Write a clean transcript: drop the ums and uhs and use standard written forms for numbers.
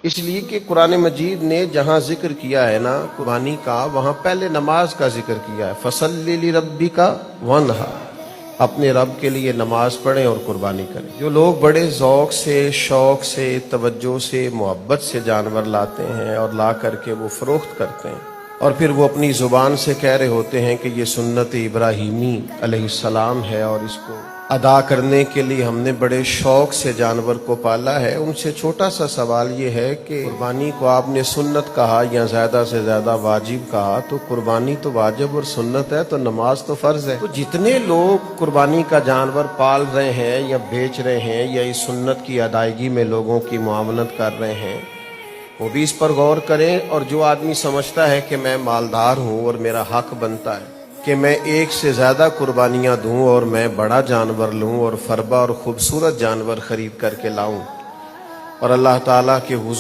اس لیے کہ قرآن مجید نے جہاں ذکر کیا ہے نا قربانی کا، وہاں پہلے نماز کا ذکر کیا ہے، فَصَلِّ لِرَبِّكَ وَانْحَرْ، اپنے رب کے لیے نماز پڑھیں اور قربانی کریں۔ جو لوگ بڑے ذوق سے، شوق سے، توجہ سے، محبت سے جانور لاتے ہیں اور لا کر کے وہ فروخت کرتے ہیں، اور پھر وہ اپنی زبان سے کہہ رہے ہوتے ہیں کہ یہ سنت ابراہیمی علیہ السلام ہے اور اس کو ادا کرنے کے لیے ہم نے بڑے شوق سے جانور کو پالا ہے، ان سے چھوٹا سا سوال یہ ہے کہ قربانی کو آپ نے سنت کہا یا زیادہ سے زیادہ واجب کہا، تو قربانی تو واجب اور سنت ہے، تو نماز تو فرض ہے۔ تو جتنے لوگ قربانی کا جانور پال رہے ہیں یا بیچ رہے ہیں یا اس سنت کی ادائیگی میں لوگوں کی معاونت کر رہے ہیں، وہ بھی اس پر غور کریں، اور جو آدمی سمجھتا ہے کہ میں مالدار ہوں اور میرا حق بنتا ہے کہ میں ایک سے زیادہ قربانیاں دوں اور میں بڑا جانور لوں اور فربا اور خوبصورت جانور خرید کر کے لاؤں اور اللہ تعالیٰ کے حضور